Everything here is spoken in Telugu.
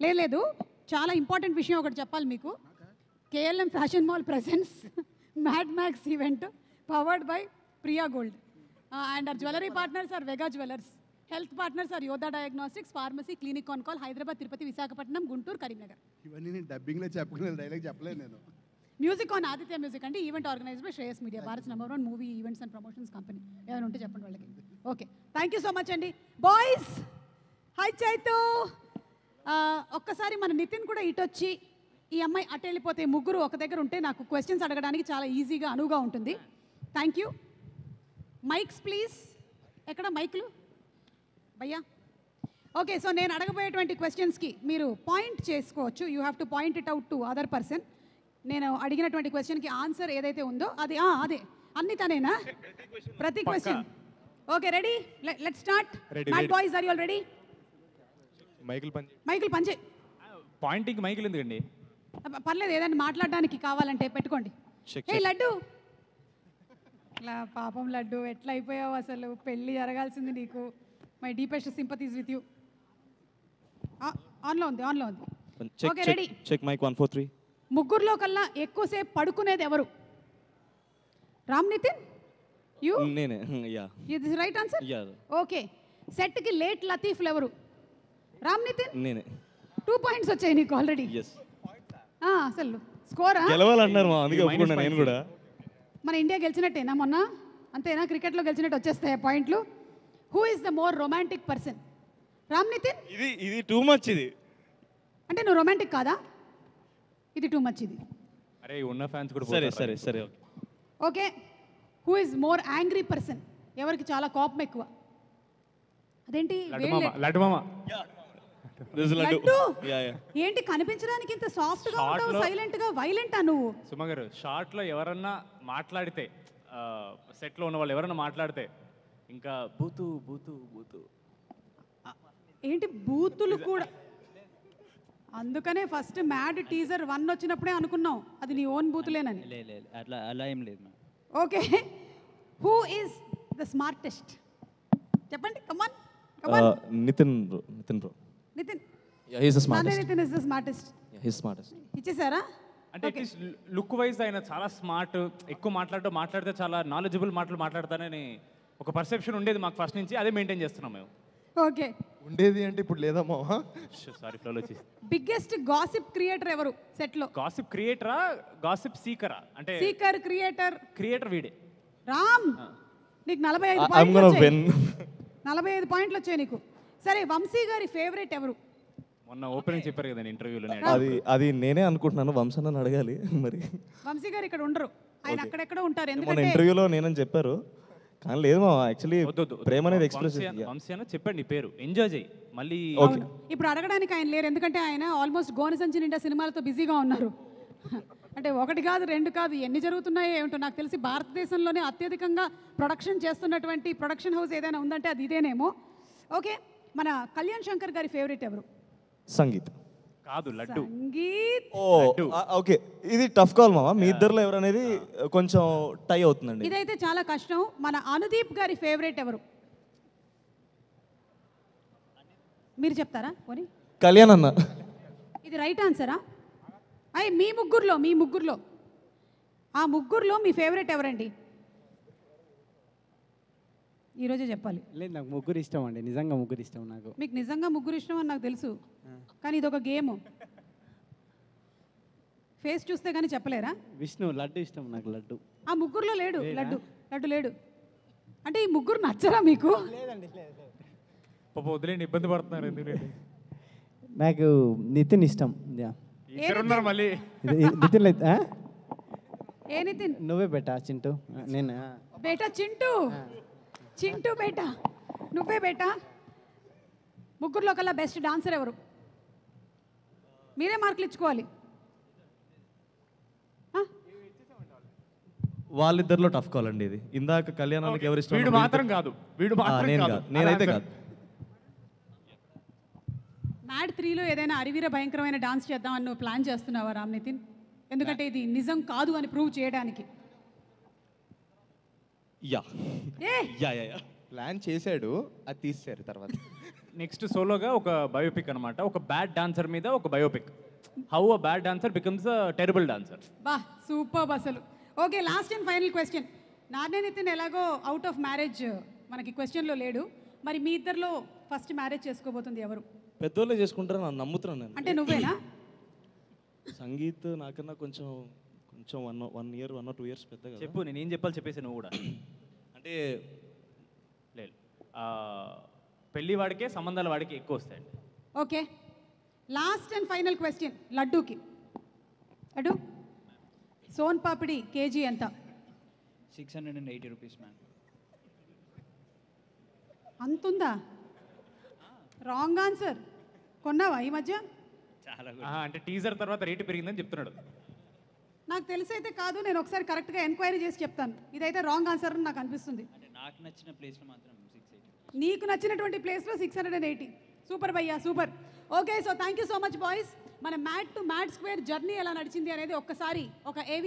లేదు లేదు, చాలా ఇంపార్టెంట్ విషయం ఒకటి చెప్పాలి మీకు. KLM fashion mall presents mad max event powered by Priya gold and our jewellery partners are Vega jewellers, health partners are Yodha diagnostics, pharmacy, clinic on call, Hyderabad, Tirupati, Visakhapatnam, Guntur, Karimnagar. ఇవన్నీ నేను డబ్బింగ్లో చెప్పగలను, డైలాగ్ చెప్పలేదు నేను. మ్యూజిక్ ఆన్ ఆదిత్య మ్యూజిక్ అంటే event organised by Shreyas media, Bharat #1 movie events and promotions company. ఏమైనా ఉంటే చెప్పండి వాళ్ళకి. Okay, thank you so much అండి. Boys, high Chaitu. ఒక్కసారి మన నితిన్ కూడా ఇటొచ్చి, ఈ అమ్మాయి అటు వెళ్ళిపోతే ముగ్గురు ఒక దగ్గర ఉంటే నాకు క్వశ్చన్స్ అడగడానికి చాలా ఈజీగా అనువుగా ఉంటుంది. Thank you. Mics please. ఎక్కడ మైక్లు భయ్యా? ఓకే, సో నేను అడగబోయేటువంటి క్వశ్చన్స్కి మీరు పాయింట్ చేసుకోవచ్చు. You have to point it out to other person. నేను అడిగినటువంటి క్వశ్చన్కి ఆన్సర్ ఏదైతే ఉందో అది అదే అన్ని తనేనా? ప్రతి question. Okay, ready? Let's start. Mad boys, are you all ready? మైకిల్ పంచే. పాయింటింగ్ మైకిల్ ఎందుకండి? పర్లేదు, ఏదైనా మాట్లాడడానికి కావాలంటే పెట్టుకోండి. ఏ లడ్డు, ఇలా పాపం లడ్డు ఎట్లా అయిపోయావు అసలు, పెళ్ళి జరగాల్సింది నీకు. My deepest sympathies with you. ఆన్లో ఉంది, ఆన్లో ఉంది. Okay, ready? Check mic 1 4 3. ముగ్గురులో కల్లా ఎక్కువసేపు పడుకునేది ఎవరు? రామ్ నితిన్, యూ? నేనే. యా, ఇది రైట్ ఆన్సర్. యా. ఓకే, సెట్కి లేట్ లతీఫ్లు ఎవరు? రామ్ నితిన్. నేనే. 2 పాయింట్స్ వచ్చాయి నీకు ఆల్రెడీ. yes. అసలు స్కోరా? గెలవాలన్నారు మా, అందుకే ఒప్పుకున్నా నేను కూడా. మన ఇండియా గెలిచినట్టేనా మొన్న? అంతేనా? క్రికెట్లో గెలిచినట్టు వచ్చేస్తాయి పాయింట్లు. Who is the more romantic person? Ram Nithin. ఇది టూ మచ్. ఇది అంటే నువ్వు రొమాంటిక్ కాదా? ఇది టూ మచ్. ఇది అరే ఉన్న ఫ్యాన్స్ కూడా సరే సరే సరే. Okay, who is more angry person? ఎవరికి చాలా కోపం ఎక్కువ? అదేంటి లడ్డు మామ. Laddu yeah yeah. ఏంటి కనిపించడానికి ఇంత సాఫ్ట్ గా ఉంటావు, సైలెంట్ గా వైలెంటా నువ్వు? సుమ గారు, షార్ట్ లో ఎవరన్నా మాట్లాడితే, సెట్ లో ఉన్న వాళ్ళు ఎవరన్నా మాట్లాడితే ఇంకా బూతు బూతు బూతు. ఏంటి బూతులు కూడా? అందుకనే ఫస్ట్ మ్యాడ్ టీజర్ 1 వచ్చినప్పుడే అనుకున్నాం అది నీ ఓన్ బూతులేనని. అట్లా అలా ఏం లేదు. Okay, who is the smartest? చెప్పండి, come on come on. Nitin bro. Nitin bro. Nitin. Yeah, he is the smartest. Nitin is the smartest. Yeah, he is smartest. ఇచ్చేసారా? అంటే అట్లీస్ట్ లుక్ వైజ్ ఆయన చాలా స్మార్ట్, ఎక్కువ మాట్లాడితే చాలా నాలెడ్జబుల్ మాటలు మాట్లాడతానని ఒక పర్సెప్షన్ ఉండేది మాకు ఫస్ట్ నుంచి. అదే మెయింటైన్ చేస్తున్నాం మేము. ఓకే, ఉండేది అంటే ఇప్పుడు లేదమ్మా. సారీ, ఫ్లోలో వచ్చేసి. బిగ్గెస్ట్ గాసిప్ క్రియేటర్ ఎవరు సెట్ లో? గాసిప్ క్రియేటరా, గాసిప్ సీకరా? అంటే సీకర్, క్రియేటర్. క్రియేటర్ వీడే. రామ్, నీకు 45 I'm పాయింట్లు gonna వచ్చాయి. win. 45 పాయింట్లు వచ్చాయి నీకు. సరే, వంశీ గారి ఫేవరెట్ ఎవరు? మొన్న ఓపెనింగ్ చెప్పారు కదా ఇంటర్వ్యూలో. అది నేనే అనుకుంటున్నాను, వంశన్న అడగాలి మరి. వంశీ గారు ఇక్కడ ఉండరు, ఆయన అక్కడెక్కడ ఉంటారు. మన ఎందుకంటే ఇంటర్వ్యూలో నేనని చెప్పారు, కానీ లేదు మా, యాక్చువల్లీ ప్రేమ అనేది ఎక్స్ప్రెస్. వంశీ అన్న చెప్పండి పేరు, ఎంజాయ్ చేయి మళ్ళీ. అవును, ఇప్పుడు అడగడానికి ఆయన లేరు, ఎందుకంటే ఆయన ఆల్మోస్ట్ గోన సంచి నిండా సినిమాలతో బిజీగా ఉన్నారు. అంటే 1 కాదు 2 కాదు, ఎన్ని జరుగుతున్నాయో ఏమిటో. నాకు తెలిసి భారతదేశంలోనే అత్యధికంగా ప్రొడక్షన్ చేస్తున్నటువంటి ప్రొడక్షన్ హౌస్ ఏదైనా ఉందంటే అది ఇదేనేమో. ఓకే, మన కళ్యాణ్ శంకర్ గారి ఫేవరెట్ ఎవరు? సంగీత్. కాదు, లడ్డు. సంగీత్. ఓకే, ఇది టఫ్ కాల్ మామ. మీ ఇద్దరులో ఎవరనేది కొంచెం టై అవుతుందండి. ఇదైతే చాలా కష్టం. మన అనుదీప్ గారి ఫేవరెట్ ఎవరు? మీరు చెప్తారా పోనీ? కళ్యాణ్ అన్న. ఇది రైట్ ఆన్సరా? మీ ముగ్గురులో ఆ ముగ్గురులో మీ ఫేవరెట్ ఎవరండి? ఈరోజే చెప్పాలి. లేదు, నాకు ముగ్గురు ఇష్టం అండి, నిజంగా ముగ్గురు ఇష్టం నాకు. మీకు నిజంగా ముగ్గురు ఇష్టం అని నాకు తెలుసు, కానీ ఇది ఒక గేమ్. ఫేస్ చూస్తే కానీ చెప్పలేరా? విష్ణు, లడ్డు ఇష్టం నాకు. లడ్డు ఆ ముగ్గురులో లేడు. లడ్డు లేడు. అంటే ఈ ముగ్గురు నచ్చరా మీకు? లేదండి. పాప వదిలేండి, ఇబ్బంది పడుతున్నారు. ఎందుకు? నాకు నితిన్ ఇష్టం. ఉన్నారు మళ్ళీ. నితిన్ లేదు. ఏ నితిన్? నువ్వే బేటా చింటూ. నేను బేటా చింటూ. చింటూ బేటా, నువ్వే బేటా. ముగ్గురులో కల్లా బెస్ట్ డాన్సర్ ఎవరు? మీరే మార్కులు ఇచ్చుకోవాలి. వాళ్ళిద్దరిలో టఫ్ కాల్ అండి ఇది. ఇందాక కళ్యాణానికి ఎవరు ఇష్టం? వీడు మాత్రం కాదు. నేనైతే కాదు. మ్యాడ్ 3లో ఏదైనా అరివీర భయంకరమైన డాన్స్ చేద్దామని నువ్వు ప్లాన్ చేస్తున్నావా రామ్ నితిన్? ఎందుకంటే ఇది నిజం కాదు అని ప్రూవ్ చేయడానికి. యా. ప్లాన్ చేశాడు, అది తీసారు తర్వాత. నెక్స్ట్ సోలోగా ఒక బయోపిక్ అనమాట, ఒక బ్యాడ్ డాన్సర్ మీద ఒక biopic, how a bad dancer becomes a terrible dancer. బా సూపర్ అసలు. Okay, last and final question. నాన్నే నితిన్ ఎలాగో అవుట్ ఆఫ్ మ్యారేజ్ మనకి క్వశ్చన్లో లేడు, మరి మీ ఇద్దరిలో ఫస్ట్ మ్యారేజ్ చేసుకోబోతుంది ఎవరు? పెద్దోళ్ళే చేసుకుంటారని నేను నమ్ముతున్నాను నేను. అంటే నువ్వేనా? సంగీత్ నాకన్నా కొంచెం కొంచెం 1 year 1 or 2 years పెద్ద కదా. చెప్పు, నేను ఏం చెప్పాలి చెప్పేసి నువ్వు కూడా. అంటే లేదు, పెళ్లి వాడికే సంబంధాల వాడికి ఎక్కువ వస్తాయండి. Okay, last and final question లడ్డూకి. లడ్డు, సోన్ పాపిడి కేజీ ఎంత? 680 rupees, మ్యామ్. అంతుందా? Wrong answer. కొన్నావా ఈ మధ్య? అంటే టీజర్ తర్వాత రేటు పెరిగిందని చెప్తున్నాడు. నాకు తెలిసైతే కాదు, నేను ఒకసారి కరెక్ట్గా ఎంక్వైరీ చేసి చెప్తాను. ఇదైతే రాంగ్ ఆన్సర్ అని నాకు అనిపిస్తుంది. అంటే నాకు నచ్చిన ప్లేస్లో మాత్రం 680. నీకు నచ్చినటువంటి ప్లేస్లో 680. సూపర్ భయ్యా, super. Okay, so thank you so much boys. మన mat to mat square journey ఎలా నడిచింది అనేది ఒక్కసారి ఒక ఏవి